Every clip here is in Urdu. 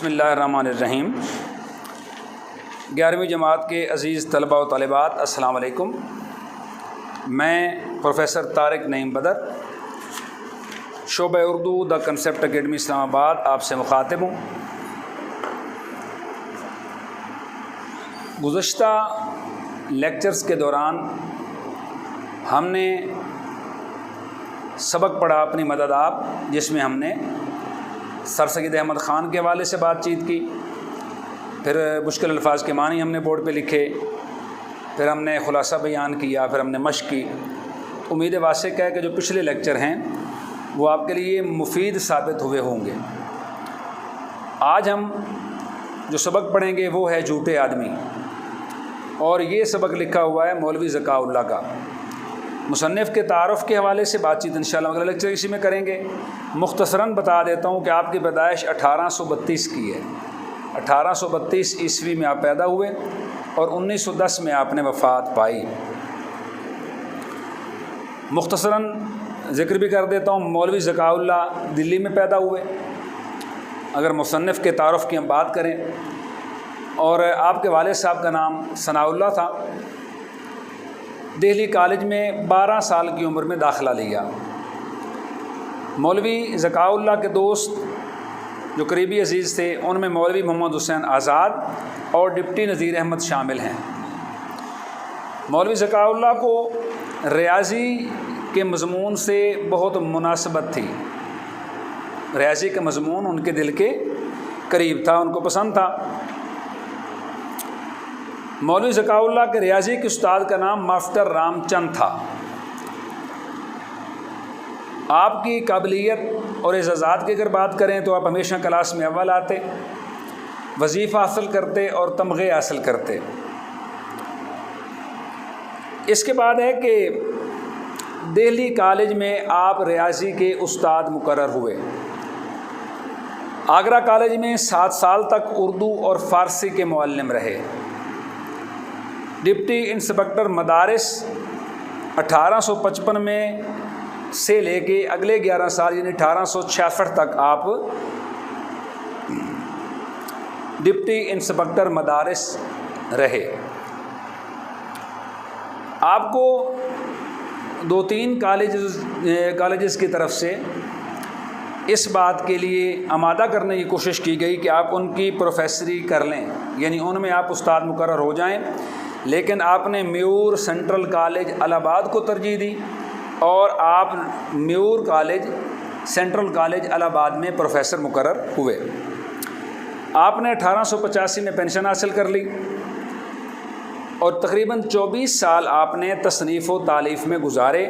بسم اللہ الرحمن الرحیم۔ 11ویں جماعت کے عزیز طلباء و طالبات، السلام علیکم۔ میں پروفیسر طارق نعیم بدر، شعبہ اردو دا کنسیپٹ اکیڈمی اسلام آباد آپ سے مخاطب ہوں۔ گزشتہ لیکچرز کے دوران ہم نے سبق پڑھا اپنی مدد آپ، جس میں ہم نے سر سید احمد خان کے حوالے سے بات چیت کی، پھر مشکل الفاظ کے معنی ہم نے بورڈ پہ لکھے، پھر ہم نے خلاصہ بیان کیا، پھر ہم نے مشق کی۔ امید واسع ہے کہ جو پچھلے لیکچر ہیں وہ آپ کے لیے مفید ثابت ہوئے ہوں گے۔ آج ہم جو سبق پڑھیں گے وہ ہے جھوٹے آدمی، اور یہ سبق لکھا ہوا ہے مولوی ذکاء اللہ کا۔ مصنف کے تعارف کے حوالے سے بات چیت انشاءاللہ اگلا لیکچر اسی میں کریں گے۔ مختصراً بتا دیتا ہوں کہ آپ کی پیدائش 1832 کی ہے۔ 1832 عیسوی میں آپ پیدا ہوئے اور 1910 میں آپ نے وفات پائی۔ مختصراً ذکر بھی کر دیتا ہوں، مولوی ذکاء اللہ دلی میں پیدا ہوئے۔ اگر مصنف کے تعارف کی ہم بات کریں، اور آپ کے والد صاحب کا نام ثناء اللہ تھا۔ دہلی کالج میں 12 سال کی عمر میں داخلہ لیا۔ مولوی ذکاء اللہ کے دوست جو قریبی عزیز تھے، ان میں مولوی محمد حسین آزاد اور ڈپٹی نذیر احمد شامل ہیں۔ مولوی ذکاء اللہ کو ریاضی کے مضمون سے بہت مناسبت تھی۔ ریاضی کا مضمون ان کے دل کے قریب تھا، ان کو پسند تھا۔ مولوی ذکاء اللہ کے ریاضی کے استاد کا نام ماسٹر رام چند تھا۔ آپ کی قابلیت اور اعزازات کی اگر بات کریں تو آپ ہمیشہ کلاس میں اول آتے، وظیفہ حاصل کرتے اور تمغے حاصل کرتے۔ اس کے بعد ہے کہ دہلی کالج میں آپ ریاضی کے استاد مقرر ہوئے۔ آگرہ کالج میں 7 سال تک اردو اور فارسی کے معلم رہے۔ ڈپٹی انسپکٹر مدارس 1855 میں سے لے کے اگلے 11 سال یعنی 1866 تک آپ ڈپٹی انسپکٹر مدارس رہے۔ آپ کو 2-3 کالجز کی طرف سے اس بات کے لیے آمادہ کرنے کی کوشش کی گئی کہ آپ ان کی پروفیسری کر لیں، یعنی ان میں آپ استاد مقرر ہو جائیں، لیکن آپ نے میور سینٹرل کالج الہ آباد کو ترجیح دی، اور آپ میور کالج سینٹرل کالج الہ آباد میں پروفیسر مقرر ہوئے۔ آپ نے 1885 میں پینشن حاصل کر لی، اور تقریباً 24 سال آپ نے تصنیف و تالیف میں گزارے۔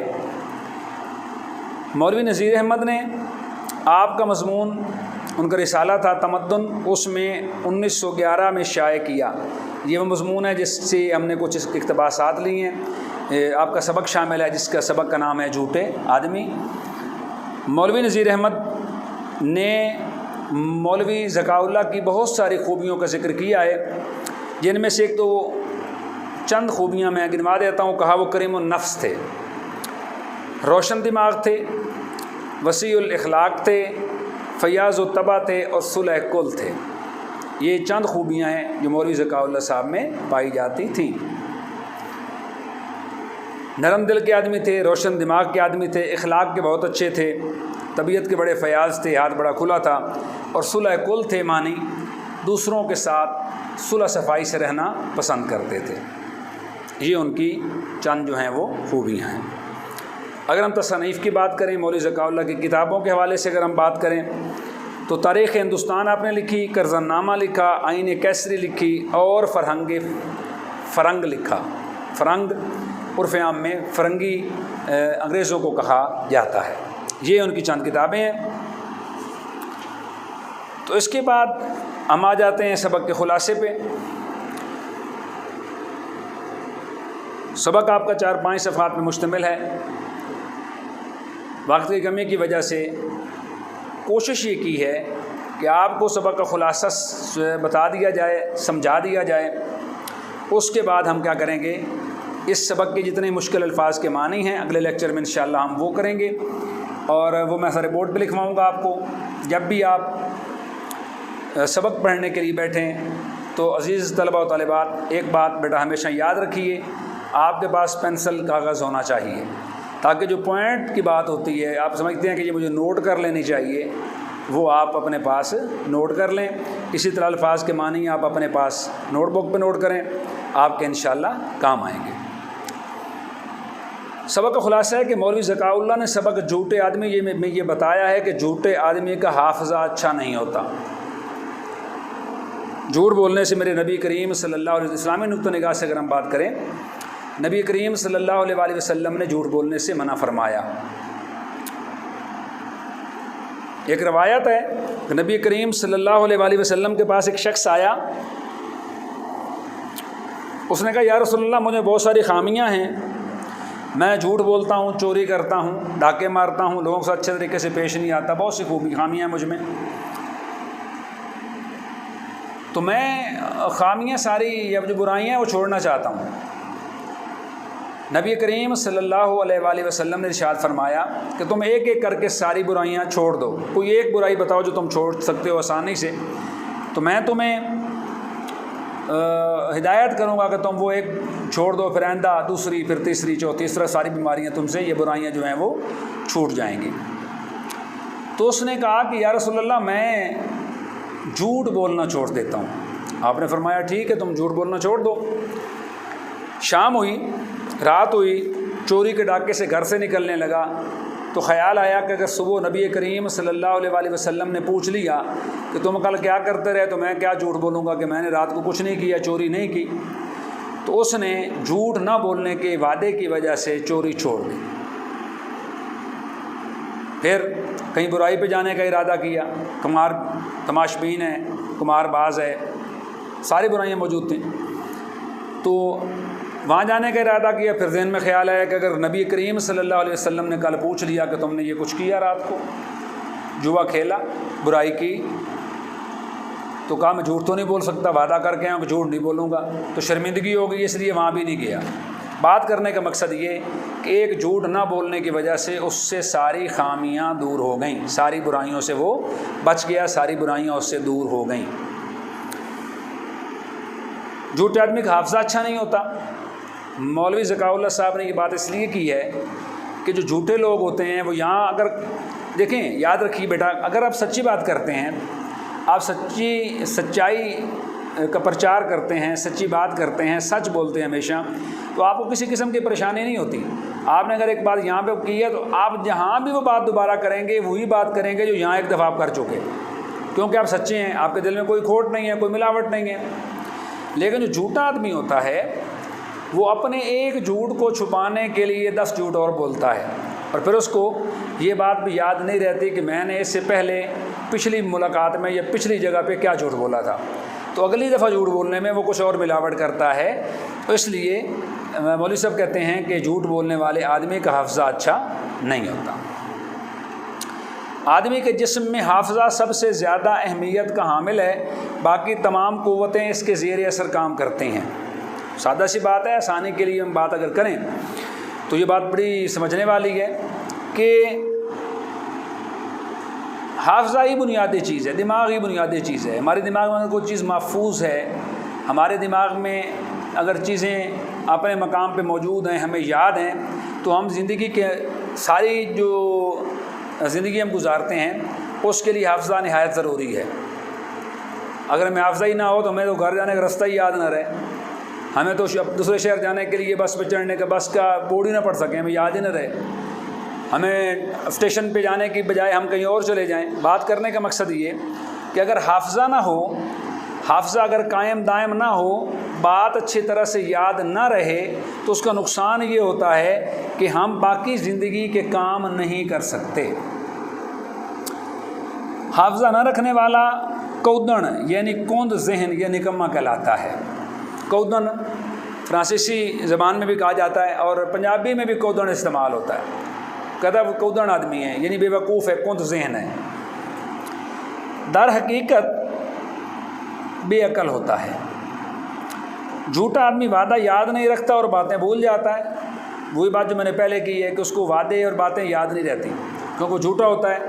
مولوی نذیر احمد نے آپ کا مضمون، ان کا رسالہ تھا تمدن، اس میں 1911 میں شائع کیا۔ یہ وہ مضمون ہے جس سے ہم نے کچھ اقتباسات لی ہیں۔ آپ کا سبق شامل ہے جس کا سبق کا نام ہے جھوٹے آدمی۔ مولوی نذیر احمد نے مولوی ذکاء اللہ کی بہت ساری خوبیوں کا ذکر کیا ہے، جن میں سے ایک تو چند خوبیاں میں گنوا دیتا ہوں۔ کہا وہ کریم النفس تھے، روشن دماغ تھے، وسیع الاخلاق تھے، فیاض الطبع تھے، اور صلح کل تھے۔ یہ چند خوبیاں ہیں جو مولوی ذکاء اللہ صاحب میں پائی جاتی تھیں۔ نرم دل کے آدمی تھے، روشن دماغ کے آدمی تھے، اخلاق کے بہت اچھے تھے، طبیعت کے بڑے فیاض تھے، ہاتھ بڑا کھلا تھا، اور صلح کل تھے، معنی دوسروں کے ساتھ صلح صفائی سے رہنا پسند کرتے تھے۔ یہ ان کی چند جو ہیں وہ خوبیاں ہیں۔ اگر ہم تصنیف کی بات کریں، مولوی ذکاء اللہ کی کتابوں کے حوالے سے اگر ہم بات کریں تو تاریخ ہندوستان آپ نے لکھی، کرزن نامہ لکھا، آئین کیسری لکھی، اور فرنگ لکھا۔ فرنگ عرف عام میں فرنگی انگریزوں کو کہا جاتا ہے۔ یہ ان کی چند کتابیں ہیں۔ تو اس کے بعد ہم آ جاتے ہیں سبق کے خلاصے پہ۔ سبق آپ کا 4-5 صفحات میں مشتمل ہے۔ وقت کی کمی کی وجہ سے کوشش یہ کی ہے کہ آپ کو سبق کا خلاصہ بتا دیا جائے، سمجھا دیا جائے۔ اس کے بعد ہم کیا کریں گے، اس سبق کے جتنے مشکل الفاظ کے معنی ہیں اگلے لیکچر میں انشاءاللہ ہم وہ کریں گے، اور وہ میں سارے بورڈ پہ لکھواؤں گا آپ کو۔ جب بھی آپ سبق پڑھنے کے لیے بیٹھیں تو عزیز طلبہ و طالبات ایک بات بیٹا ہمیشہ یاد رکھیے، آپ کے پاس پینسل کاغذ ہونا چاہیے، تاکہ جو پوائنٹ کی بات ہوتی ہے آپ سمجھتے ہیں کہ یہ مجھے نوٹ کر لینی چاہیے، وہ آپ اپنے پاس نوٹ کر لیں۔ اسی طرح الفاظ کے معنی آپ اپنے پاس نوٹ بک پہ نوٹ کریں، آپ کے انشاءاللہ کام آئیں گے۔ سبق کا خلاصہ ہے کہ مولوی ذکاء اللہ نے سبق جھوٹے آدمی میں یہ بتایا ہے کہ جھوٹے آدمی کا حافظہ اچھا نہیں ہوتا۔ جھوٹ بولنے سے میرے نبی کریم صلی اللہ علیہ وسلم، اسلامی نقطہ نگاہ سے اگر ہم بات کریں، نبی کریم صلی اللہ علیہ وآلہ وسلم نے جھوٹ بولنے سے منع فرمایا۔ ایک روایت ہے کہ نبی کریم صلی اللہ علیہ وآلہ وسلم کے پاس ایک شخص آیا، اس نے کہا یا رسول اللہ مجھے بہت ساری خامیاں ہیں، میں جھوٹ بولتا ہوں، چوری کرتا ہوں، ڈاکے مارتا ہوں، لوگوں سے اچھے طریقے سے پیش نہیں آتا، بہت سی خامیاں ہیں مجھ میں، تو میں خامیاں ساری یا جو برائیاں ہیں وہ چھوڑنا چاہتا ہوں۔ نبی کریم صلی اللہ علیہ وآلہ وسلم نے ارشاد فرمایا کہ تم ایک ایک کر کے ساری برائیاں چھوڑ دو، کوئی ایک برائی بتاؤ جو تم چھوڑ سکتے ہو آسانی سے، تو میں تمہیں ہدایت کروں گا کہ تم وہ ایک چھوڑ دو، پھر آئندہ دوسری، پھر تیسری، چوتھی، اس طرح ساری بیماریاں تم سے، یہ برائیاں جو ہیں وہ چھوٹ جائیں گی۔ تو اس نے کہا کہ یا رسول اللہ میں جھوٹ بولنا چھوڑ دیتا ہوں۔ آپ نے فرمایا ٹھیک ہے تم جھوٹ بولنا چھوڑ دو۔ شام ہوئی، رات ہوئی، چوری کے ڈاکے سے گھر سے نکلنے لگا، تو خیال آیا کہ اگر صبح نبی کریم صلی اللہ علیہ وآلہ وسلم نے پوچھ لیا کہ تم کل کیا کرتے رہے تو میں کیا جھوٹ بولوں گا کہ میں نے رات کو کچھ نہیں کیا، چوری نہیں کی۔ تو اس نے جھوٹ نہ بولنے کے وعدے کی وجہ سے چوری چھوڑ دی، پھر کہیں برائی پہ جانے کا ارادہ کیا، قمار تماش بین ہے، قمار باز ہے، ساری برائیاں موجود تھیں، تو وہاں جانے کا ارادہ کیا۔ پھر ذہن میں خیال آیا کہ اگر نبی کریم صلی اللہ علیہ وسلم نے کل پوچھ لیا کہ تم نے یہ کچھ کیا رات کو، جوا کھیلا، برائی کی، تو کہا میں جھوٹ تو نہیں بول سکتا، وعدہ کر کے آؤں کہ جھوٹ نہیں بولوں گا، تو شرمندگی ہوگی، اس لیے وہاں بھی نہیں گیا۔ بات کرنے کا مقصد یہ کہ ایک جھوٹ نہ بولنے کی وجہ سے اس سے ساری خامیاں دور ہو گئیں، ساری برائیوں سے وہ بچ گیا، ساری برائیاں اس سے دور ہو گئیں۔ جھوٹے آدمی کا حافظہ اچھا نہیں ہوتا۔ مولوی ذکاء اللہ صاحب نے یہ بات اس لیے کی ہے کہ جو جھوٹے لوگ ہوتے ہیں وہ یہاں اگر دیکھیں، یاد رکھیے بیٹا، اگر آپ سچی بات کرتے ہیں، آپ سچائی کا پرچار کرتے ہیں، سچی بات کرتے ہیں، سچ بولتے ہیں ہمیشہ، تو آپ کو کسی قسم کی پریشانی نہیں ہوتی۔ آپ نے اگر ایک بات یہاں پہ کی ہے تو آپ جہاں بھی وہ بات دوبارہ کریں گے وہی بات کریں گے جو یہاں ایک دفعہ آپ کر چکے، کیونکہ آپ سچے ہیں، آپ کے دل میں کوئی کھوٹ نہیں ہے، کوئی ملاوٹ نہیں ہے۔ لیکن جو جھوٹا آدمی ہوتا ہے وہ اپنے ایک جھوٹ کو چھپانے کے لیے 10 جھوٹ اور بولتا ہے، اور پھر اس کو یہ بات بھی یاد نہیں رہتی کہ میں نے اس سے پہلے پچھلی ملاقات میں یا پچھلی جگہ پہ کیا جھوٹ بولا تھا، تو اگلی دفعہ جھوٹ بولنے میں وہ کچھ اور ملاوٹ کرتا ہے۔ تو اس لیے مولوی صاحب کہتے ہیں کہ جھوٹ بولنے والے آدمی کا حافظہ اچھا نہیں ہوتا۔ آدمی کے جسم میں حافظہ سب سے زیادہ اہمیت کا حامل ہے، باقی تمام قوتیں اس کے زیر اثر کام کرتی ہیں۔ سادہ سی بات ہے، آسانی کے لیے ہم بات اگر کریں تو یہ بات بڑی سمجھنے والی ہے کہ حافظہ ہی بنیادی چیز ہے، دماغ ہی بنیادی چیز ہے۔ ہمارے دماغ میں اگر کوئی چیز محفوظ ہے، ہمارے دماغ میں اگر چیزیں اپنے مقام پہ موجود ہیں، ہمیں یاد ہیں، تو ہم زندگی کے ساری جو زندگی ہم گزارتے ہیں اس کے لیے حافظہ نہایت ضروری ہے۔ اگر ہمیں حافظہ ہی نہ ہو تو ہمیں تو گھر جانے کا راستہ ہی یاد نہ رہے، ہمیں تو دوسرے شہر جانے کے لیے بس پہ چڑھنے کا بس کا بورڈ ہی نہ پڑ سکے، ہمیں یاد ہی نہ رہے، ہمیں اسٹیشن پہ جانے کی بجائے ہم کہیں اور چلے جائیں۔ بات کرنے کا مقصد یہ کہ اگر حافظہ نہ ہو، حافظہ اگر قائم دائم نہ ہو، بات اچھی طرح سے یاد نہ رہے، تو اس کا نقصان یہ ہوتا ہے کہ ہم باقی زندگی کے کام نہیں کر سکتے۔ حافظہ نہ رکھنے والا کودن یعنی کوند ذہن یا نکما کہلاتا ہے۔ کودن فرانسیسی زبان میں بھی کہا جاتا ہے اور پنجابی میں بھی کودن استعمال ہوتا ہے۔ کہتا ہے وہ کودن آدمی ہے، یعنی بے وقوف ہے، کند ذہن ہے۔ در حقیقت بے عقل ہوتا ہے۔ جھوٹا آدمی وعدہ یاد نہیں رکھتا اور باتیں بھول جاتا ہے۔ وہی بات جو میں نے پہلے کی ہے کہ اس کو وعدے اور باتیں یاد نہیں رہتی کیونکہ وہ جھوٹا ہوتا ہے۔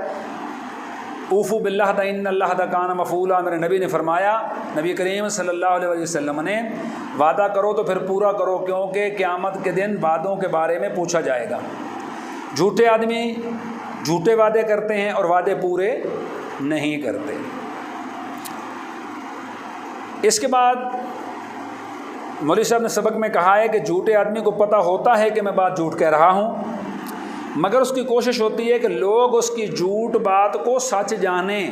اوفو باللہ ان اللہ کان مفعولا، میرے نبی نے فرمایا، نبی کریم صلی اللہ علیہ وسلم نے، وعدہ کرو تو پھر پورا کرو، کیونکہ قیامت کے دن وعدوں کے بارے میں پوچھا جائے گا۔ جھوٹے آدمی جھوٹے وعدے کرتے ہیں اور وعدے پورے نہیں کرتے۔ اس کے بعد مولوی صاحب نے سبق میں کہا ہے کہ جھوٹے آدمی کو پتہ ہوتا ہے کہ میں بات جھوٹ کہہ رہا ہوں، مگر اس کی کوشش ہوتی ہے کہ لوگ اس کی جھوٹ بات کو سچ جانیں،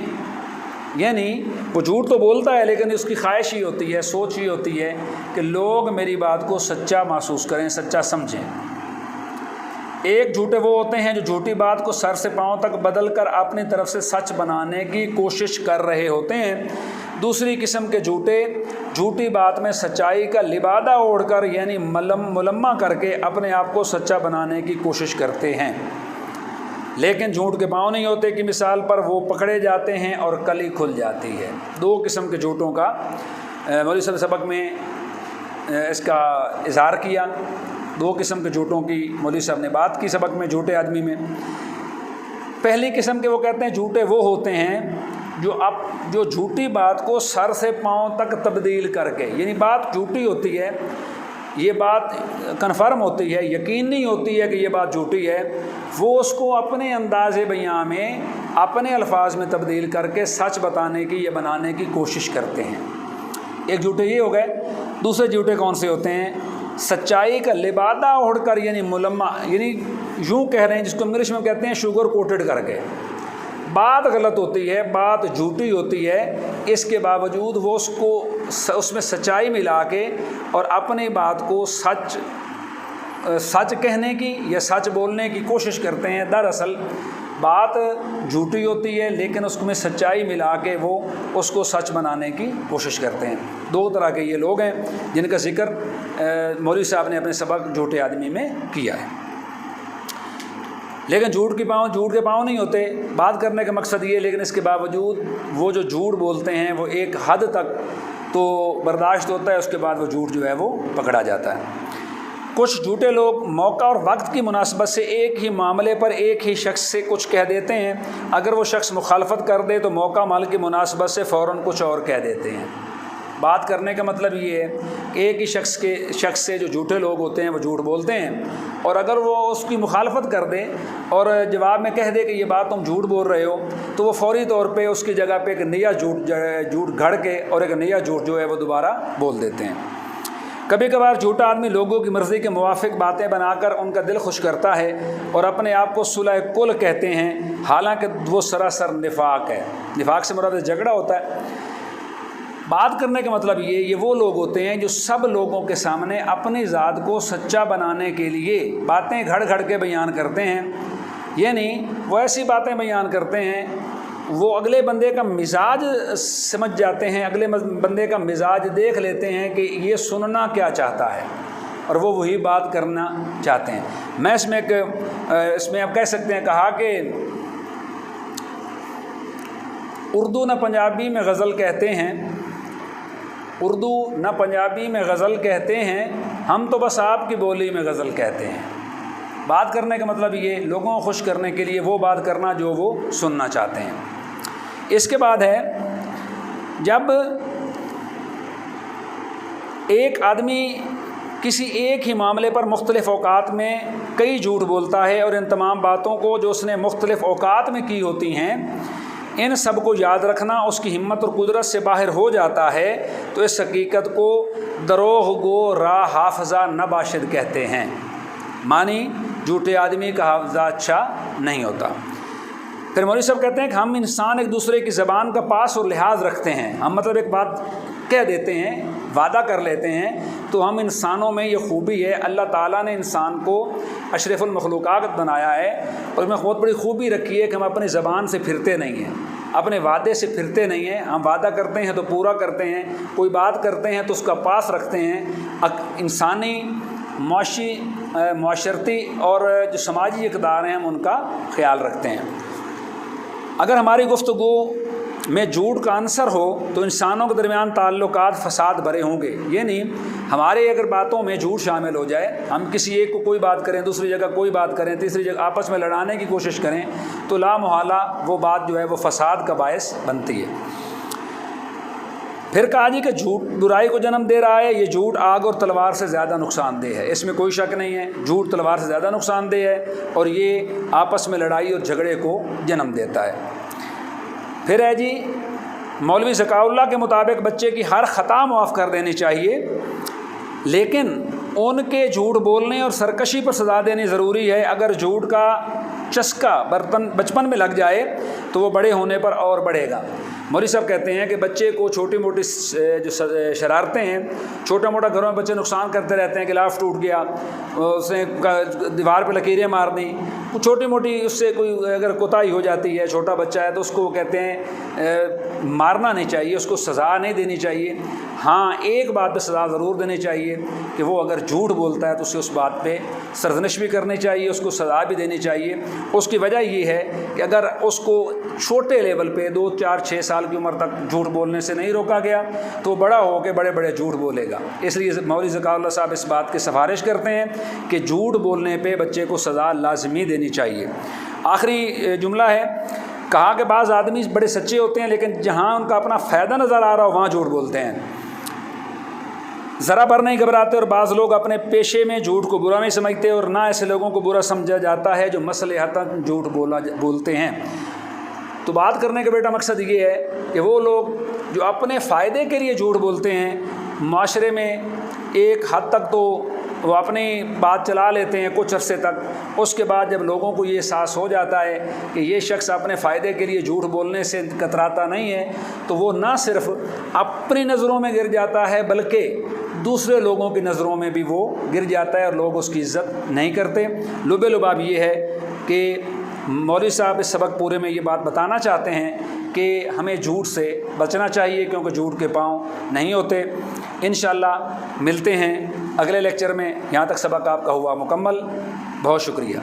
یعنی وہ جھوٹ تو بولتا ہے لیکن اس کی خواہش ہی ہوتی ہے، سوچ ہی ہوتی ہے کہ لوگ میری بات کو سچا محسوس کریں، سچا سمجھیں۔ ایک جھوٹے وہ ہوتے ہیں جو جھوٹی بات کو سر سے پاؤں تک بدل کر اپنی طرف سے سچ بنانے کی کوشش کر رہے ہوتے ہیں۔ دوسری قسم کے جھوٹے جھوٹی بات میں سچائی کا لبادہ اوڑھ کر، یعنی ملمہ کر کے اپنے آپ کو سچا بنانے کی کوشش کرتے ہیں، لیکن جھوٹ کے پاؤں نہیں ہوتے کہ مثال پر وہ پکڑے جاتے ہیں اور کلی کھل جاتی ہے۔ دو قسم کے جھوٹوں کا مولوی صاحب سبق میں اس کا اظہار کیا، دو قسم کے جھوٹوں کی مولوی صاحب نے بات کی سبق میں جھوٹے آدمی میں۔ پہلی قسم کے وہ کہتے ہیں جھوٹے وہ ہوتے ہیں جو جھوٹی بات کو سر سے پاؤں تک تبدیل کر کے، یعنی بات جھوٹی ہوتی ہے، یہ بات کنفرم ہوتی ہے، یقینی ہوتی ہے کہ یہ بات جھوٹی ہے، وہ اس کو اپنے انداز بیاں میں اپنے الفاظ میں تبدیل کر کے سچ بتانے کی یا بنانے کی کوشش کرتے ہیں۔ ایک جھوٹے یہ ہو گئے۔ دوسرے جھوٹے کون سے ہوتے ہیں؟ سچائی کا لبادہ اوڑھ کر، یعنی ملمہ، یعنی یوں کہہ رہے ہیں جس کو انگلش میں کہتے ہیں شوگر کوٹڈ کر کے، بات غلط ہوتی ہے، بات جھوٹی ہوتی ہے، اس کے باوجود وہ اس میں سچائی ملا کے اور اپنی بات کو سچ کہنے کی یا سچ بولنے کی کوشش کرتے ہیں۔ دراصل بات جھوٹی ہوتی ہے لیکن اس میں سچائی ملا کے وہ اس کو سچ بنانے کی کوشش کرتے ہیں۔ دو طرح کے یہ لوگ ہیں جن کا ذکر مولوی صاحب نے اپنے سبق جھوٹے آدمی میں کیا ہے۔ لیکن جھوٹ کے پاؤں نہیں ہوتے، بات کرنے کا مقصد یہ، لیکن اس کے باوجود وہ جو جھوٹ بولتے ہیں وہ ایک حد تک تو برداشت ہوتا ہے، اس کے بعد وہ جھوٹ جو ہے وہ پکڑا جاتا ہے۔ کچھ جھوٹے لوگ موقع اور وقت کی مناسبت سے ایک ہی معاملے پر ایک ہی شخص سے کچھ کہہ دیتے ہیں، اگر وہ شخص مخالفت کر دے تو موقع مال کی مناسبت سے فوراً کچھ اور کہہ دیتے ہیں۔ بات کرنے کا مطلب یہ ہے کہ ایک ہی شخص سے جو جھوٹے لوگ ہوتے ہیں وہ جھوٹ بولتے ہیں، اور اگر وہ اس کی مخالفت کر دے اور جواب میں کہہ دے کہ یہ بات تم جھوٹ بول رہے ہو، تو وہ فوری طور پہ اس کی جگہ پہ ایک نیا جھوٹ گھڑ کے اور ایک نیا جھوٹ جو ہے وہ دوبارہ بول دیتے ہیں۔ کبھی کبھار جھوٹا آدمی لوگوں کی مرضی کے موافق باتیں بنا کر ان کا دل خوش کرتا ہے اور اپنے آپ کو صلح کل کہتے ہیں، حالانکہ وہ سراسر نفاق ہے۔ نفاق سے مراد جھگڑا ہوتا ہے۔ بات کرنے کا مطلب یہ وہ لوگ ہوتے ہیں جو سب لوگوں کے سامنے اپنی ذات کو سچا بنانے کے لیے باتیں گھڑ کے بیان کرتے ہیں، یعنی وہ ایسی باتیں بیان کرتے ہیں، وہ اگلے بندے کا مزاج سمجھ جاتے ہیں، اگلے بندے کا مزاج دیکھ لیتے ہیں کہ یہ سننا کیا چاہتا ہے اور وہ وہی بات کرنا چاہتے ہیں۔ میں اس میں آپ کہہ سکتے ہیں، کہا کہ اردو نہ پنجابی میں غزل کہتے ہیں، اردو نہ پنجابی میں غزل کہتے ہیں، ہم تو بس آپ کی بولی میں غزل کہتے ہیں۔ بات کرنے کا مطلب یہ لوگوں کو خوش کرنے کے لیے وہ بات کرنا جو وہ سننا چاہتے ہیں۔ اس کے بعد ہے جب ایک آدمی کسی ایک ہی معاملے پر مختلف اوقات میں کئی جھوٹ بولتا ہے اور ان تمام باتوں کو جو اس نے مختلف اوقات میں کی ہوتی ہیں ان سب کو یاد رکھنا اس کی ہمت اور قدرت سے باہر ہو جاتا ہے، تو اس حقیقت کو دروغ گو راہ حافظہ نباشد کہتے ہیں، معنی جھوٹے آدمی کا حافظہ اچھا نہیں ہوتا۔ پھر مولوی صاحب کہتے ہیں کہ ہم انسان ایک دوسرے کی زبان کا پاس اور لحاظ رکھتے ہیں، ہم مطلب ایک بات کہہ دیتے ہیں، وعدہ کر لیتے ہیں، تو ہم انسانوں میں یہ خوبی ہے، اللہ تعالیٰ نے انسان کو اشرف المخلوقات بنایا ہے اور اس میں بہت بڑی خوبی رکھی ہے کہ ہم اپنی زبان سے پھرتے نہیں ہیں، اپنے وعدے سے پھرتے نہیں ہیں، ہم وعدہ کرتے ہیں تو پورا کرتے ہیں، کوئی بات کرتے ہیں تو اس کا پاس رکھتے ہیں۔ انسانی معاشرتی اور جو سماجی اقدار ہیں ہم ان کا خیال رکھتے ہیں۔ اگر ہماری گفتگو میں جھوٹ کا عنصر ہو تو انسانوں کے درمیان تعلقات فساد بھرے ہوں گے، یعنی ہمارے اگر باتوں میں جھوٹ شامل ہو جائے، ہم کسی ایک کو کوئی بات کریں، دوسری جگہ کوئی بات کریں، تیسری جگہ آپس میں لڑانے کی کوشش کریں، تو لا محالہ وہ بات جو ہے وہ فساد کا باعث بنتی ہے۔ پھر کہا جی کہ جھوٹ برائی کو جنم دے رہا ہے، یہ جھوٹ آگ اور تلوار سے زیادہ نقصان دہ ہے، اس میں کوئی شک نہیں ہے، جھوٹ تلوار سے زیادہ نقصان دہ ہے اور یہ آپس میں لڑائی اور جھگڑے کو جنم دیتا ہے۔ پھر ہے جی مولوی ذکاء اللہ کے مطابق بچے کی ہر خطا معاف کر دینی چاہیے، لیکن ان کے جھوٹ بولنے اور سرکشی پر سزا دینی ضروری ہے۔ اگر جھوٹ کا چسکا بچپن میں لگ جائے تو وہ بڑے ہونے پر اور بڑھے گا۔ مولوی صاحب کہتے ہیں کہ بچے کو چھوٹی موٹی جو شرارتیں ہیں، چھوٹا موٹا گھروں میں بچے نقصان کرتے رہتے ہیں، گلاس ٹوٹ گیا، اس نے دیوار پہ لکیریں مار دیں، چھوٹی موٹی اس سے کوئی اگر کوتاہی ہو جاتی ہے، چھوٹا بچہ ہے تو اس کو وہ کہتے ہیں مارنا نہیں چاہیے، اس کو سزا نہیں دینی چاہیے۔ ہاں ایک بات پہ سزا ضرور دینی چاہیے کہ وہ اگر جھوٹ بولتا ہے تو اسے اس بات پہ سرزنش بھی کرنی چاہیے، اس کو سزا بھی دینی چاہیے۔ اس کی وجہ یہ ہے کہ اگر اس کو چھوٹے لیول پہ 2 4 6 سال کی عمر تک جھوٹ بولنے سے نہیں روکا گیا تو بڑا ہو کے بڑے بڑے جھوٹ بولے گا۔ اس لیے مولوی ذکاء اللہ صاحب اس بات کی سفارش کرتے ہیں کہ جھوٹ بولنے پہ بچے کو سزا لازمی دینی چاہیے۔ آخری جملہ ہے، کہا کہ بعض آدمی بڑے سچے ہوتے ہیں لیکن جہاں ان کا اپنا فائدہ نظر آ رہا ہو وہاں جھوٹ بولتے ہیں، ذرا بر نہیں گھبراتے، اور بعض لوگ اپنے پیشے میں جھوٹ کو برا نہیں سمجھتے اور نہ ایسے لوگوں کو برا سمجھا جاتا ہے جو مصلحتاً جھوٹ بولتے ہیں۔ تو بات کرنے کا بیٹا مقصد یہ ہے کہ وہ لوگ جو اپنے فائدے کے لیے جھوٹ بولتے ہیں، معاشرے میں ایک حد تک تو وہ اپنی بات چلا لیتے ہیں کچھ عرصے تک، اس کے بعد جب لوگوں کو یہ احساس ہو جاتا ہے کہ یہ شخص اپنے فائدے کے لیے جھوٹ بولنے سے کتراتا نہیں ہے تو وہ نہ صرف اپنی نظروں میں گر جاتا ہے بلکہ دوسرے لوگوں کی نظروں میں بھی وہ گر جاتا ہے اور لوگ اس کی عزت نہیں کرتے۔ لب لباب یہ ہے کہ مولوی صاحب اس سبق پورے میں یہ بات بتانا چاہتے ہیں کہ ہمیں جھوٹ سے بچنا چاہیے کیونکہ جھوٹ کے پاؤں نہیں ہوتے۔ انشاءاللہ ملتے ہیں اگلے لیکچر میں، یہاں تک سبق آپ کا ہوا مکمل۔ بہت شکریہ۔